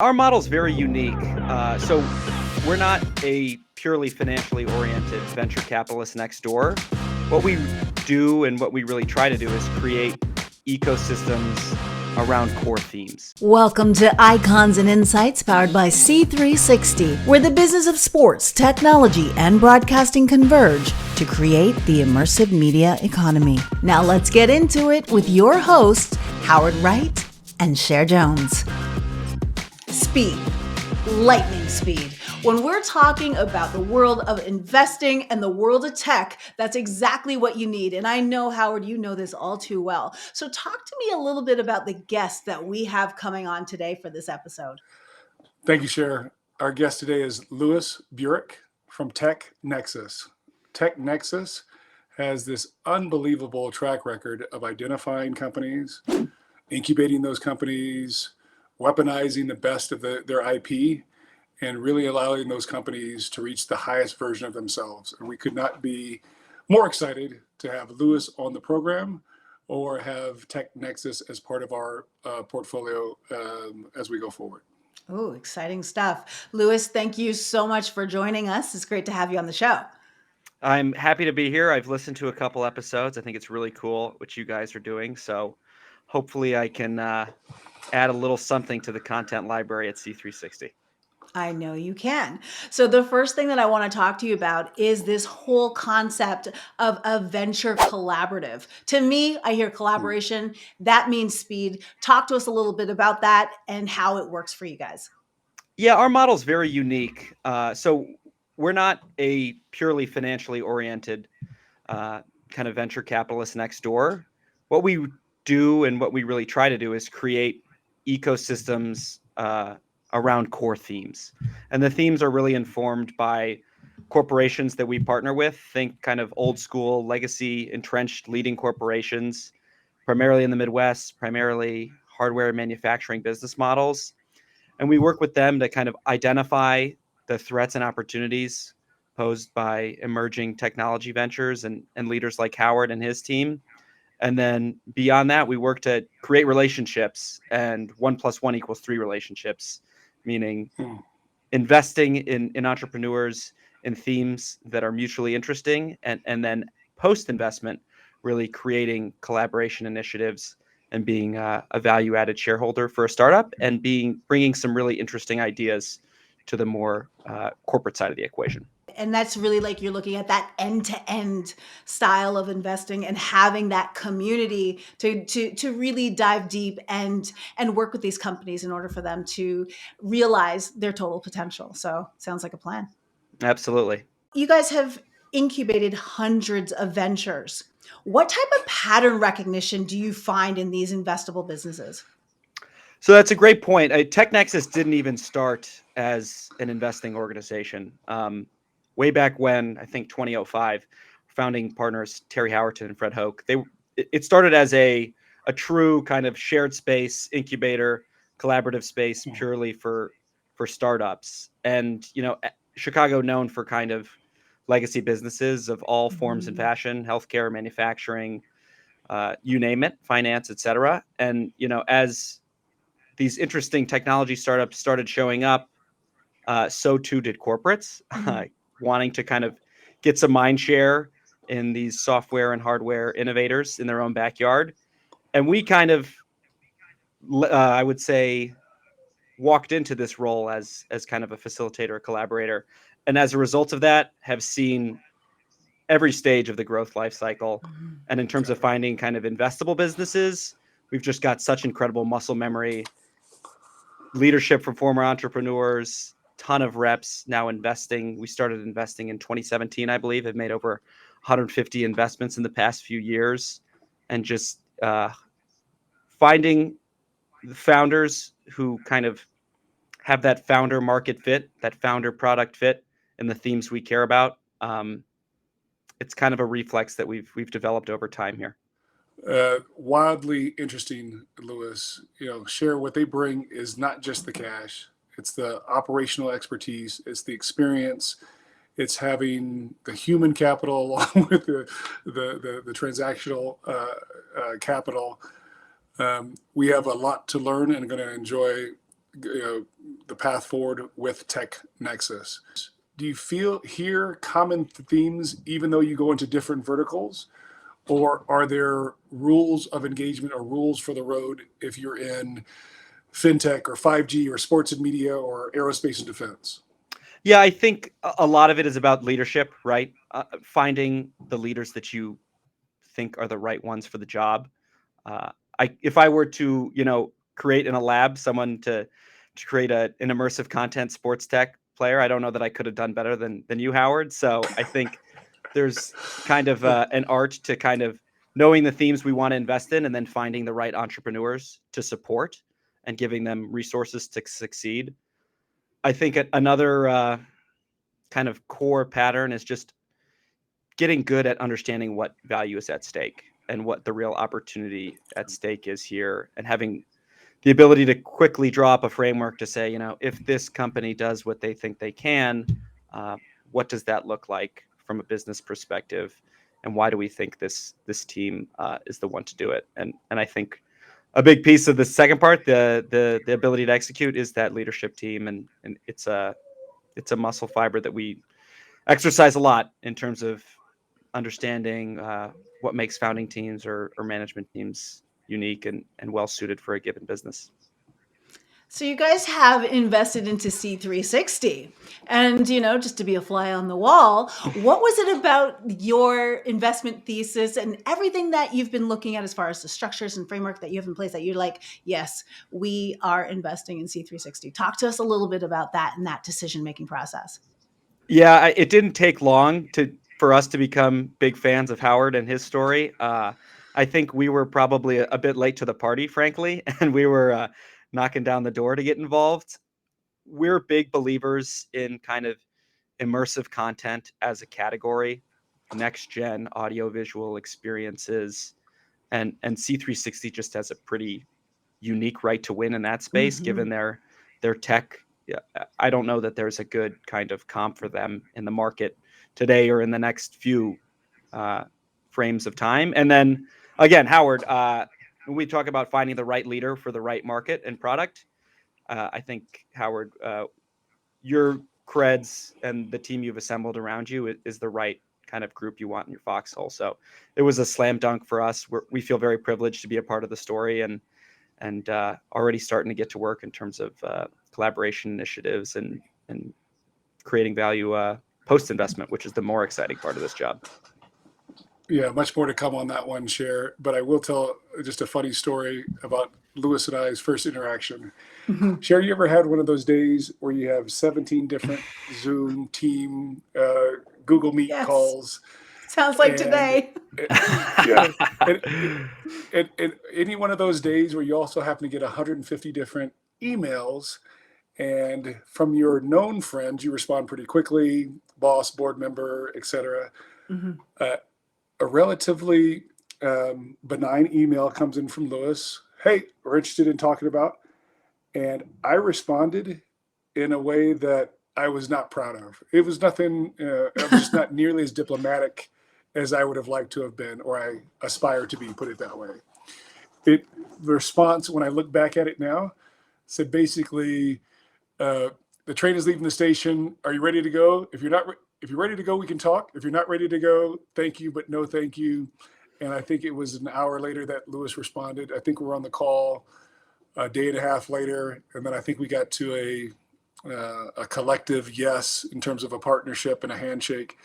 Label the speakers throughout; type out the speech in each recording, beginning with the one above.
Speaker 1: Our model is very unique. So we're not a purely financially oriented venture capitalist next door. What we do and what we really try to do is create ecosystems around core themes.
Speaker 2: Welcome to Icons and Insights powered by C360, where the business of sports, technology, and broadcasting converge to create the immersive media economy. Now let's get into it with your hosts, Howard Wright and Cher Jones. Speed, lightning speed. When we're talking about the world of investing and the world of tech, that's exactly what you need. And I know, Howard, you know this all too well. So talk to me a little bit about the guest that we have coming on today for this episode.
Speaker 3: Thank you, Cher. Our guest today is Lewis Burik from TechNexus. TechNexus has this unbelievable track record of identifying companies, incubating those companies, weaponizing the best of their IP, and really allowing those companies to reach the highest version of themselves. And we could not be more excited to have Lewis on the program or have TechNexus as part of our portfolio as we go forward.
Speaker 2: Oh, exciting stuff. Lewis, thank you so much for joining us. It's great to have you on the show.
Speaker 1: I'm happy to be here. I've listened to a couple episodes. I think it's really cool what you guys are doing. So hopefully I can add a little something to the content library at C360.
Speaker 2: I know you can. So the first thing that I want to talk to you about is this whole concept of a venture collaborative. To me, I hear collaboration. That means speed. Talk to us a little bit about that and how it works for you guys.
Speaker 1: Yeah, our model is very unique. So we're not a purely financially oriented kind of venture capitalist next door. What we do and what we really try to do is create ecosystems around core themes. And the themes are really informed by corporations that we partner with. Think kind of old school, legacy, entrenched leading corporations, primarily in the Midwest, primarily hardware manufacturing business models. And we work with them to kind of identify the threats and opportunities posed by emerging technology ventures and leaders like Howard and his team. And then beyond that, we work to create relationships, and 1+1=3 relationships, meaning investing in entrepreneurs in themes that are mutually interesting, and then post-investment, really creating collaboration initiatives and being a value-added shareholder for a startup and bringing some really interesting ideas to the more corporate side of the equation.
Speaker 2: And that's really like you're looking at that end-to-end style of investing and having that community to really dive deep and work with these companies in order for them to realize their total potential. So sounds like a plan.
Speaker 1: Absolutely.
Speaker 2: You guys have incubated hundreds of ventures. What type of pattern recognition do you find in these investable businesses?
Speaker 1: So that's a great point. TechNexus didn't even start as an investing organization. Way back when, I think 2005, founding partners Terry Howerton and Fred Hoke, it started as a true kind of shared space incubator, collaborative space purely for startups. And Chicago known for kind of legacy businesses of all forms and fashion, healthcare, manufacturing, you name it, finance, etc. And as these interesting technology startups started showing up, so too did corporates, wanting to kind of get some mind share in these software and hardware innovators in their own backyard. And we kind of, I would say, walked into this role as kind of a facilitator, a collaborator. And as a result of that, have seen every stage of the growth life cycle. And in terms of finding kind of investable businesses, we've just got such incredible muscle memory, leadership from former entrepreneurs, ton of reps now investing. We started investing in 2017, I believe, have made over 150 investments in the past few years, and just finding the founders who kind of have that founder market fit, that founder product fit, and the themes we care about. It's kind of a reflex that we've developed over time here.
Speaker 3: Wildly interesting, Lewis. Cher, what they bring is not just the cash. It's the operational expertise. It's the experience. It's having the human capital along with the transactional capital. We have a lot to learn and going to enjoy the path forward with TechNexus. Do you hear common themes even though you go into different verticals? Or are there rules of engagement or rules for the road if you're in fintech or 5G or sports and media or aerospace and defense?
Speaker 1: Yeah, I think a lot of it is about leadership, right? Finding the leaders that you think are the right ones for the job. If I were to, create in a lab someone to create an immersive content sports tech player, I don't know that I could have done better than you, Howard. So I think there's kind of an art to kind of knowing the themes we want to invest in and then finding the right entrepreneurs to support and giving them resources to succeed. I think another kind of core pattern is just getting good at understanding what value is at stake and what the real opportunity at stake is here, and having the ability to quickly draw up a framework to say, if this company does what they think they can, what does that look like from a business perspective, and why do we think this team is the one to do it? And I think a big piece of the second part, the ability to execute, is that leadership team, and it's a muscle fiber that we exercise a lot in terms of understanding what makes founding teams or management teams unique and well suited for a given business.
Speaker 2: So you guys have invested into C360, and just to be a fly on the wall, what was it about your investment thesis and everything that you've been looking at as far as the structures and framework that you have in place that you're like, yes, we are investing in C360? Talk to us a little bit about that and that decision-making process.
Speaker 1: Yeah, it didn't take long for us to become big fans of Howard and his story. I think we were probably a bit late to the party, frankly, and we were knocking down the door to get involved. We're big believers in kind of immersive content as a category, next gen audiovisual experiences, and C360 just has a pretty unique right to win in that space, given their tech. Yeah, I don't know that there's a good kind of comp for them in the market today or in the next few frames of time. And then again, Howard, when we talk about finding the right leader for the right market and product, I think, Howard, your creds and the team you've assembled around you is the right kind of group you want in your foxhole. So it was a slam dunk for us. We feel very privileged to be a part of the story, and already starting to get to work in terms of collaboration initiatives and creating value post investment, which is the more exciting part of this job.
Speaker 3: Yeah, much more to come on that one, Cher. But I will tell just a funny story about Lewis and I's first interaction. Cher, you ever had one of those days where you have 17 different Zoom, team, Google Meet calls?
Speaker 2: Sounds like today.
Speaker 3: Yeah. And any one of those days where you also happen to get 150 different emails, and from your known friends, you respond pretty quickly, boss, board member, etc. A relatively benign email comes in from Lewis. Hey, we're interested in talking about. And I responded in a way that I was not proud of. It was nothing, I was just not nearly as diplomatic as I would have liked to have been, or I aspire to be, put it that way. The response, when I look back at it now, said basically, the train is leaving the station. Are you ready to go? If you're ready to go, we can talk. If you're not ready to go, thank you, but no thank you. And I think it was an hour later that Lewis responded. I think we were on the call a day and a half later, and then I think we got to a collective yes in terms of a partnership and a handshake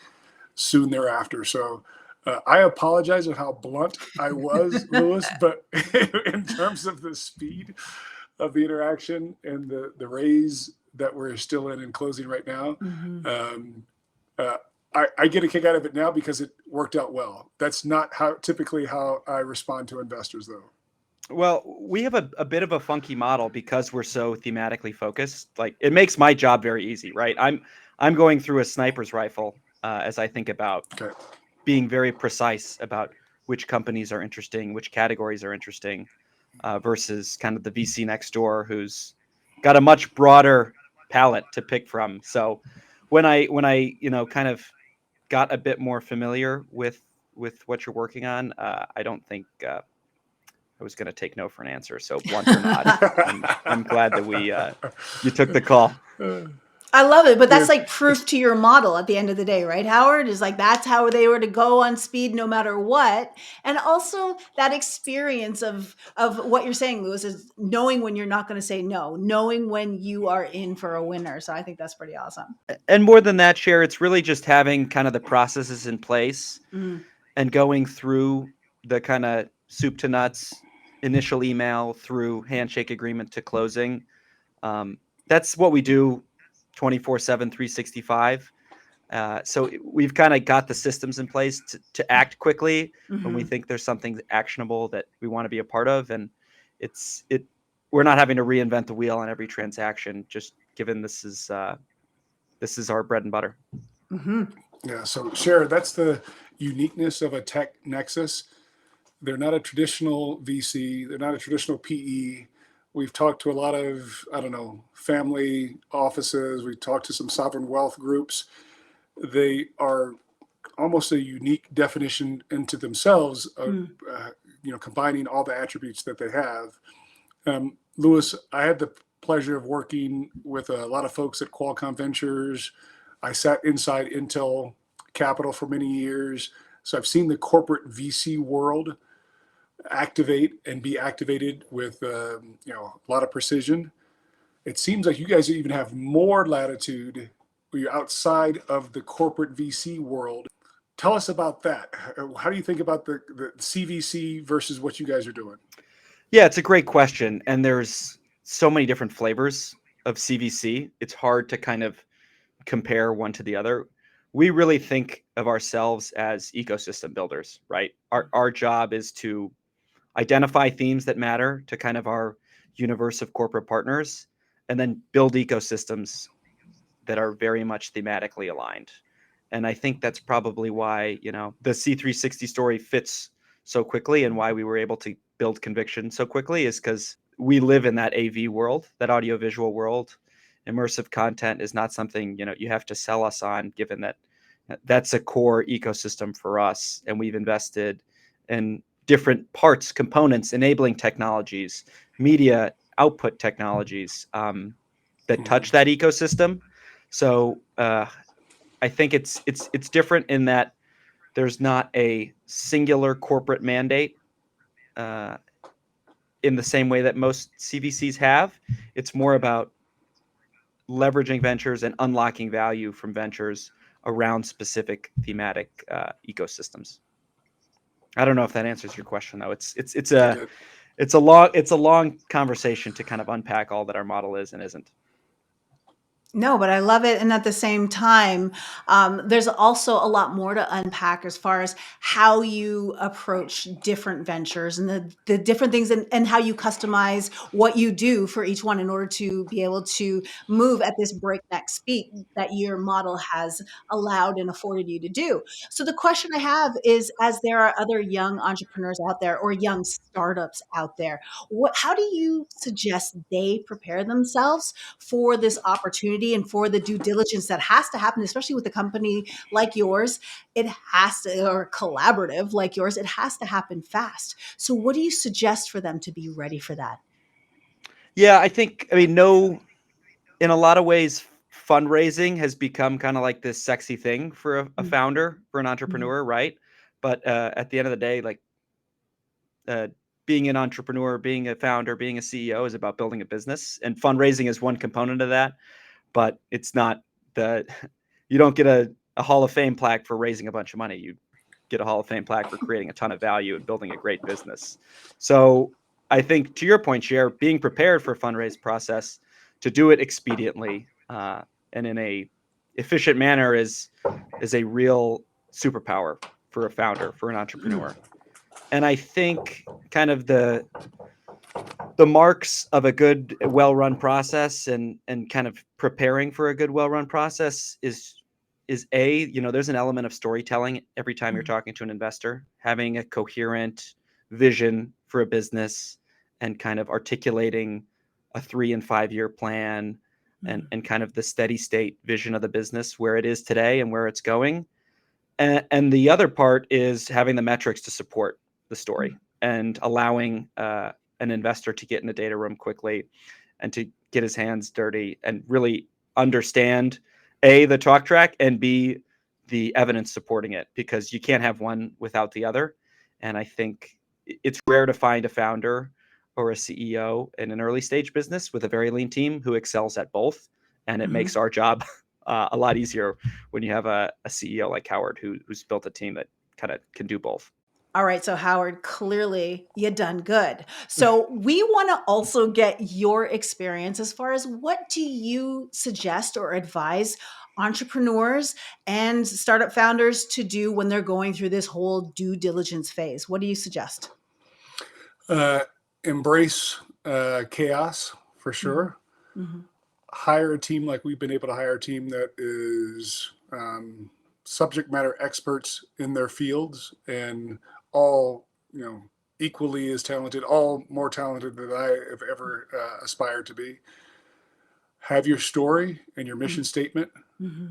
Speaker 3: soon thereafter. So I apologize for how blunt I was, Lewis, but in terms of the speed of the interaction and the raise that we're still in and closing right now, I get a kick out of it now because it worked out well. That's not typically how I respond to investors, though.
Speaker 1: Well, we have a bit of a funky model because we're so thematically focused. Like, it makes my job very easy, right? I'm going through a sniper's rifle as I think about being very precise about which companies are interesting, which categories are interesting, versus kind of the VC next door who's got a much broader palette to pick from. So when I kind of got a bit more familiar with what you're working on, I don't think I was going to take no for an answer. So blunt or not, I'm glad that you took the call.
Speaker 2: I love it, but that's like proof to your model at the end of the day, right, Howard? Is like that's how they were to go on speed no matter what. And also that experience of what you're saying, Lewis, is knowing when you're not going to say no, knowing when you are in for a winner. So I think that's pretty awesome.
Speaker 1: And more than that, Cher, it's really just having kind of the processes in place and going through the kind of soup to nuts, initial email through handshake agreement to closing. That's what we do 24/7, 365. So we've kind of got the systems in place to act quickly when we think there's something actionable that we want to be a part of. And we're not having to reinvent the wheel on every transaction, just given this is our bread and butter.
Speaker 3: Yeah. So Cher, that's the uniqueness of a Tech Nexus. They're not a traditional VC. They're not a traditional PE. We've talked to a lot of, I don't know, family offices. We talked to some sovereign wealth groups. They are almost a unique definition into themselves of, combining all the attributes that they have. Lewis, I had the pleasure of working with a lot of folks at Qualcomm Ventures. I sat inside Intel Capital for many years. So I've seen the corporate VC world activate and be activated with a lot of precision. It seems like you guys even have more latitude where you're outside of the corporate VC world. Tell us about that. How do you think about the CVC versus what you guys are doing?
Speaker 1: Yeah, it's a great question. And there's so many different flavors of CVC. It's hard to kind of compare one to the other. We really think of ourselves as ecosystem builders, right? Our job is to identify themes that matter to kind of our universe of corporate partners, and then build ecosystems that are very much thematically aligned. And I think that's probably why, the C360 story fits so quickly, and why we were able to build conviction so quickly is because we live in that AV world, that audiovisual world. Immersive content is not something, you have to sell us on, given that that's a core ecosystem for us. And we've invested in different parts, components, enabling technologies, media output technologies that touch that ecosystem. So I think it's different in that there's not a singular corporate mandate in the same way that most CVCs have. It's more about leveraging ventures and unlocking value from ventures around specific thematic ecosystems. I don't know if that answers your question, though. It's a long conversation to kind of unpack all that our model is and isn't.
Speaker 2: No, but I love it. And at the same time, there's also a lot more to unpack as far as how you approach different ventures and the different things, and how you customize what you do for each one in order to be able to move at this breakneck speed that your model has allowed and afforded you to do. So the question I have is, as there are other young entrepreneurs out there or young startups out there, how do you suggest they prepare themselves for this opportunity and for the due diligence that has to happen, especially with a company like yours? It has to, or collaborative like yours, it has to happen fast. So what do you suggest for them to be ready for that?
Speaker 1: Yeah, in a lot of ways, fundraising has become kind of like this sexy thing for a founder, for an entrepreneur, right? But at the end of the day, like being an entrepreneur, being a founder, being a CEO is about building a business, and fundraising is one component of that. But it's not you don't get a Hall of Fame plaque for raising a bunch of money. You get a Hall of Fame plaque for creating a ton of value and building a great business. So I think, to your point, Cher, being prepared for a fundraise process to do it expediently and in a efficient manner is a real superpower for a founder, for an entrepreneur. And I think kind of the marks of a good, well-run process and kind of preparing for a good, well-run process is there's an element of storytelling every time you're talking to an investor, having a coherent vision for a business and kind of articulating a 3 and 5 year plan and kind of the steady state vision of the business, where it is today and where it's going. And the other part is having the metrics to support the story and allowing an investor to get in the data room quickly and to get his hands dirty and really understand A, the talk track, and B, the evidence supporting it, because you can't have one without the other. And I think it's rare to find a founder or a CEO in an early stage business with a very lean team who excels at both. And it makes our job a lot easier when you have a CEO like Howard who's built a team that kind of can do both.
Speaker 2: All right, so Howard, clearly you done good. So we want to also get your experience as far as what do you suggest or advise entrepreneurs and startup founders to do when they're going through this whole due diligence phase? What do you suggest?
Speaker 3: Embrace chaos for sure.
Speaker 2: Mm-hmm.
Speaker 3: Hire a team like we've been able to hire a team that is subject matter experts in their fields and all, equally as talented, all more talented than I have ever aspired to be. Have your story and your mission statement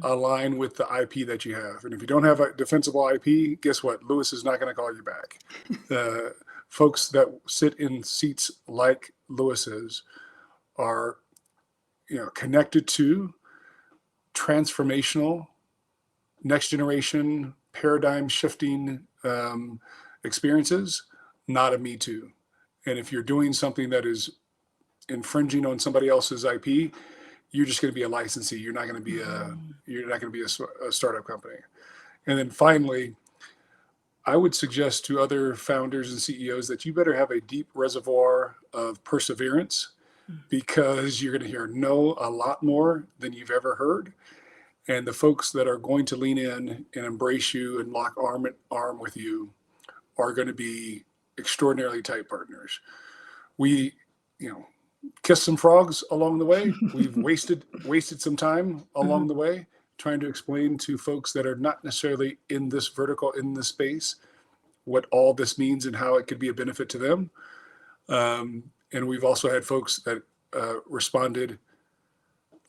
Speaker 3: align with the IP that you have. And if you don't have a defensible IP, guess what? Lewis is not going to call you back. Folks that sit in seats like Lewis's are, connected to transformational, next generation, paradigm shifting experiences, not a me too. And if you're doing something that is infringing on somebody else's IP, you're just going to be a licensee. You're not going to be a startup company. And then finally, I would suggest to other founders and CEOs that you better have a deep reservoir of perseverance, because you're going to hear no a lot more than you've ever heard. And the folks that are going to lean in and embrace you and lock arm in arm with you are going to be extraordinarily tight partners. We, kissed some frogs along the way. We've wasted some time along the way trying to explain to folks that are not necessarily in this vertical, in this space, what all this means and how it could be a benefit to them. And we've also had folks that responded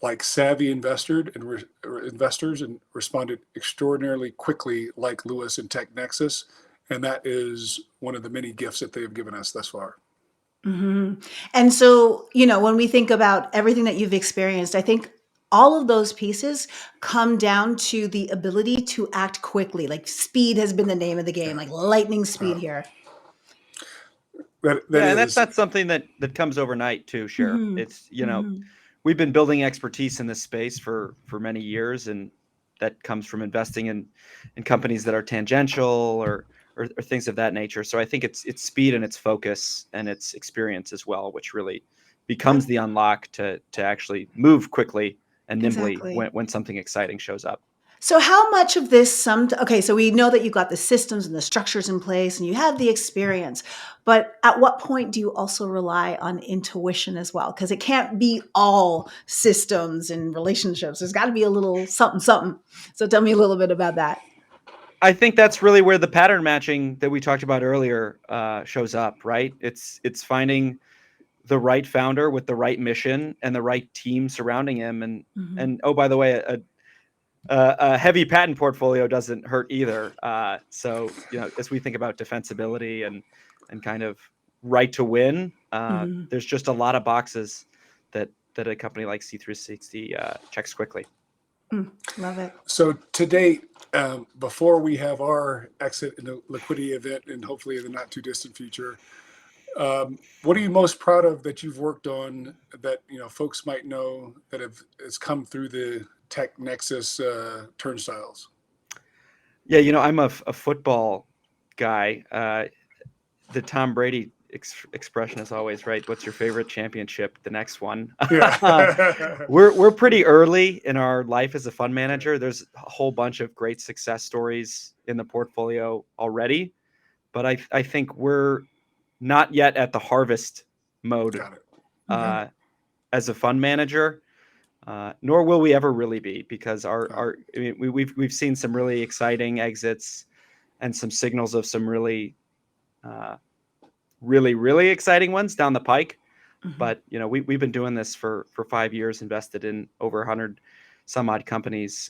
Speaker 3: like savvy investors and responded extraordinarily quickly, like Lewis and TechNexus. And that is one of the many gifts that they've given us thus far.
Speaker 2: Mm-hmm. And so, when we think about everything that you've experienced, I think all of those pieces come down to the ability to act quickly. Like speed has been the name of the game, like lightning speed here.
Speaker 3: That
Speaker 1: And
Speaker 3: is,
Speaker 1: that's not something that comes overnight too, Cher.
Speaker 2: Mm-hmm.
Speaker 1: It's, we've been building expertise in this space for many years, and that comes from investing in companies that are tangential or things of that nature. So I think it's speed and its focus and its experience as well, which really becomes the unlock to actually move quickly and nimbly
Speaker 2: Exactly.
Speaker 1: when something exciting shows up.
Speaker 2: So how much of this okay, so we know that you've got the systems and the structures in place and you have the experience, but at what point do you also rely on intuition as well? Because it can't be all systems and relationships. There's got to be a little something, something. So tell me a little bit about that.
Speaker 1: I think that's really where the pattern matching that we talked about earlier shows up, right? It's finding the right founder with the right mission and the right team surrounding him. And oh, by the way, a heavy patent portfolio doesn't hurt either. So, as we think about defensibility and kind of right to win, there's just a lot of boxes that a company like C360 checks quickly.
Speaker 2: Love it.
Speaker 3: So to date, before we have our exit in the liquidity event and hopefully in the not too distant future, what are you most proud of that you've worked on that folks might know that has come through the TechNexus turnstiles?
Speaker 1: Yeah, I'm a football guy. The Tom Brady expression is always right. What's your favorite championship? The next one.
Speaker 3: Yeah.
Speaker 1: We're pretty early in our life as a fund manager. There's a whole bunch of great success stories in the portfolio already, but I think we're not yet at the harvest mode as a fund manager. Nor will we ever really be, because we've seen some really exciting exits and some signals of some really really exciting ones down the pike. But we've been doing this for 5 years, invested in over 100 some odd companies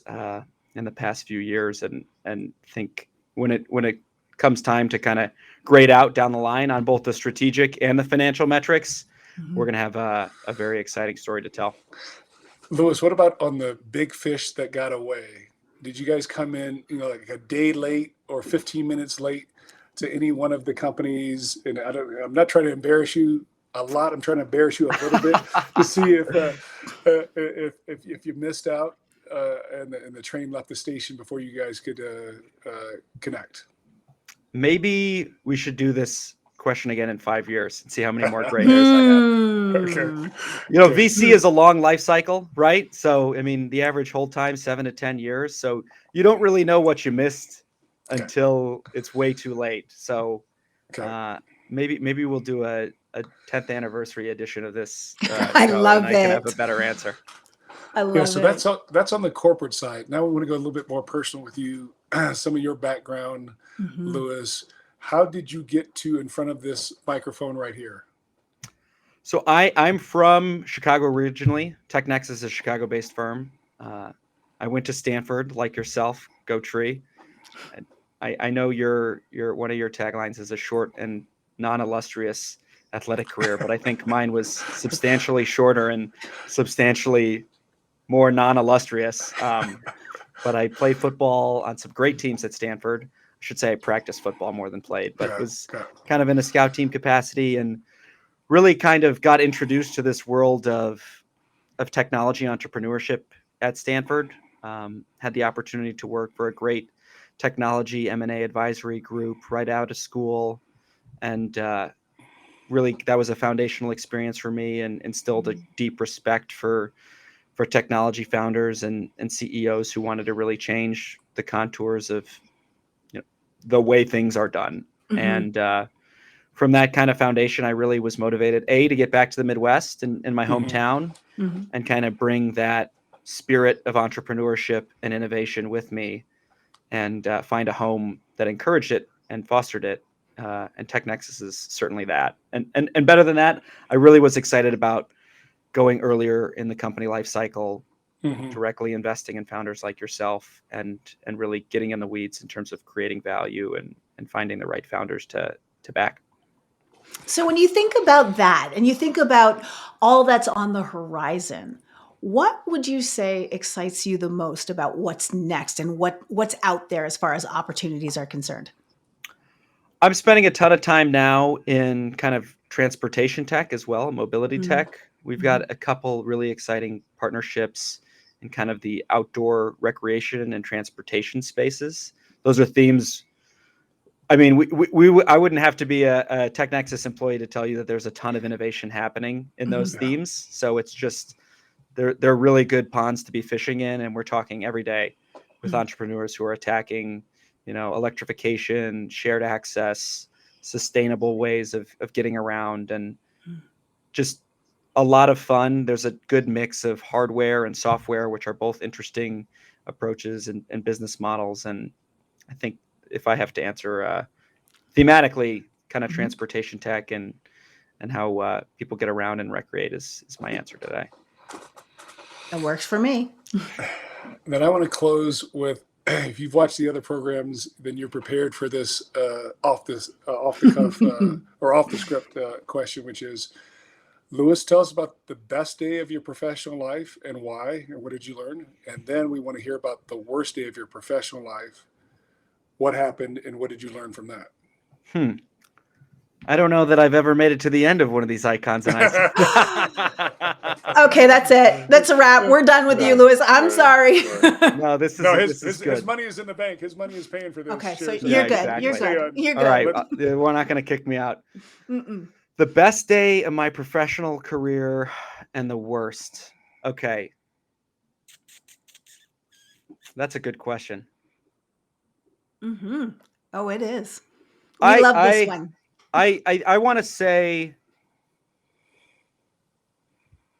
Speaker 1: in the past few years, and think when it comes time to kind of grade out down the line on both the strategic and the financial metrics, we're going to have a very exciting story to tell.
Speaker 3: Lewis, what about on the big fish that got away? Did you guys come in, like a day late or 15 minutes late to any one of the companies? And I'm not trying to embarrass you a lot. I'm trying to embarrass you a little bit to see if you missed out and the train left the station before you guys could connect.
Speaker 1: Maybe we should do this question again in 5 years and see how many more gray hairs I have.
Speaker 3: Okay.
Speaker 1: VC is a long life cycle, right? So, I mean, the average hold time, 7 to 10 years. So you don't really know what you missed until it's way too late. So maybe we'll do a 10th anniversary edition of this.
Speaker 2: I love it.
Speaker 1: I can have a better answer.
Speaker 2: I love
Speaker 3: so
Speaker 2: it.
Speaker 3: that's on the corporate side. Now we want to go a little bit more personal with you. Some of your background, Lewis. How did you get to in front of this microphone right here?
Speaker 1: So I'm from Chicago originally. TechNexus is a Chicago-based firm. I went to Stanford, like yourself. Go Tree. I know your one of your taglines is a short and non-illustrious athletic career, but I think mine was substantially shorter and substantially more non-illustrious. But I played football on some great teams at Stanford. I should say I practiced football more than played, but was kind of in a scout team capacity and really kind of got introduced to this world of technology entrepreneurship at Stanford. Had the opportunity to work for a great technology M&A advisory group right out of school. And really, that was a foundational experience for me and instilled a deep respect for technology founders and CEOs who wanted to really change the contours of the way things are done. And from that kind of foundation, I really was motivated, to get back to the Midwest in my hometown and kind of bring that spirit of entrepreneurship and innovation with me and find a home that encouraged it and fostered it. And TechNexus is certainly that. And better than that, I really was excited about going earlier in the company life cycle, directly investing in founders like yourself and really getting in the weeds in terms of creating value and finding the right founders to back.
Speaker 2: So when you think about that and you think about all that's on the horizon, what would you say excites you the most about what's next and what's out there as far as opportunities are concerned?
Speaker 1: I'm spending a ton of time now in kind of transportation tech as well, mobility tech. We've got a couple really exciting partnerships in kind of the outdoor recreation and transportation spaces. Those are themes. I mean, I wouldn't have to be a TechNexus employee to tell you that there's a ton of innovation happening in those themes. So it's just they're really good ponds to be fishing in, and we're talking every day with entrepreneurs who are attacking, electrification, shared access, sustainable ways of getting around, and just a lot of fun. There's a good mix of hardware and software, which are both interesting approaches and business models. And I think if I have to answer thematically, kind of transportation tech and how people get around and recreate is my answer today.
Speaker 2: That works for me.
Speaker 3: Then I want to close with, if you've watched the other programs, then you're prepared for this off the cuff or off the script question, which is, Lewis, tell us about the best day of your professional life and why, and what did you learn? And then we want to hear about the worst day of your professional life. What happened and what did you learn from that?
Speaker 1: I don't know that I've ever made it to the end of one of these icons. And
Speaker 2: Okay, that's it. That's a wrap. We're done with you, Lewis. I'm sorry.
Speaker 1: No, this is good.
Speaker 3: His money is in the bank. His money is paying for this.
Speaker 2: Okay, so
Speaker 3: Sure.
Speaker 2: you're good.
Speaker 1: Exactly.
Speaker 2: You're good. You're
Speaker 1: All
Speaker 2: good.
Speaker 1: right, we're not going to kick me out. The best day of my professional career and the worst. Okay. That's a good question.
Speaker 2: Oh, it is. We love this one.
Speaker 1: I want to say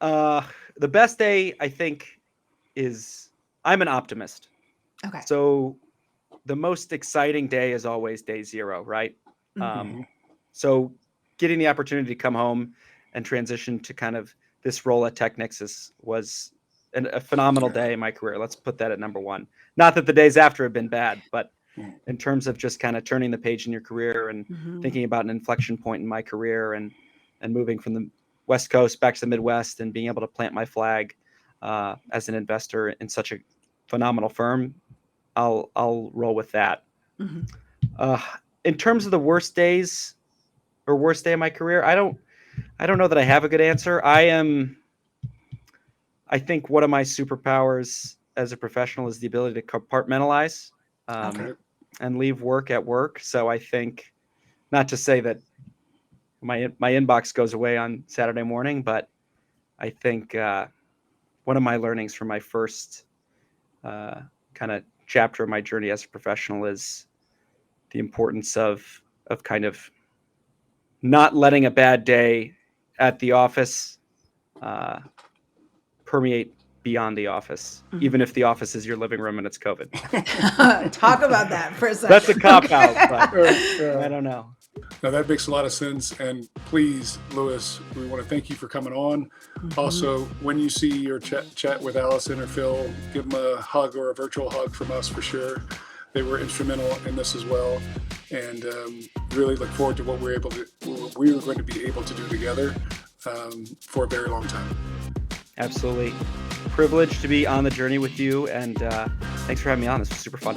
Speaker 1: the best day, I think, is I'm an optimist.
Speaker 2: Okay.
Speaker 1: So the most exciting day is always day zero, right? So getting the opportunity to come home and transition to kind of this role at TechNexus was a phenomenal day in my career. Let's put that at number one. Not that the days after have been bad, but in terms of just kind of turning the page in your career and thinking about an inflection point in my career and moving from the West Coast back to the Midwest and being able to plant my flag as an investor in such a phenomenal firm. I'll roll with that. In terms of the worst days or worst day of my career, I don't know that I have a good answer. I think one of my superpowers as a professional is the ability to compartmentalize and leave work at work. So I think, not to say that my inbox goes away on Saturday morning, but I think one of my learnings from my first kind of chapter of my journey as a professional is the importance of kind of not letting a bad day at the office permeate beyond the office, even if the office is your living room and it's COVID.
Speaker 2: Talk about that for a second.
Speaker 1: That's a cop-out, but I don't know.
Speaker 3: No, that makes a lot of sense. And please, Lewis, we want to thank you for coming on. Also, when you see or chat with Allison or Phil, give them a hug or a virtual hug from us for sure. They were instrumental in this as well. And really look forward to what we're going to be able to do together for a very long time.
Speaker 1: Absolutely. Privileged to be on the journey with you, and thanks for having me on. This was super fun.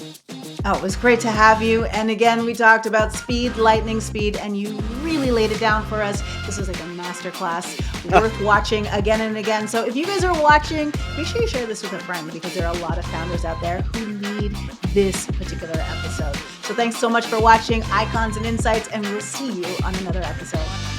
Speaker 2: Oh, it was great to have you. And again, we talked about speed, lightning speed, and you really laid it down for us. This was like a masterclass worth watching again and again. So if you guys are watching, make sure you share this with a friend, because there are a lot of founders out there who need this particular episode. So thanks so much for watching Icons and Insights, and we'll see you on another episode.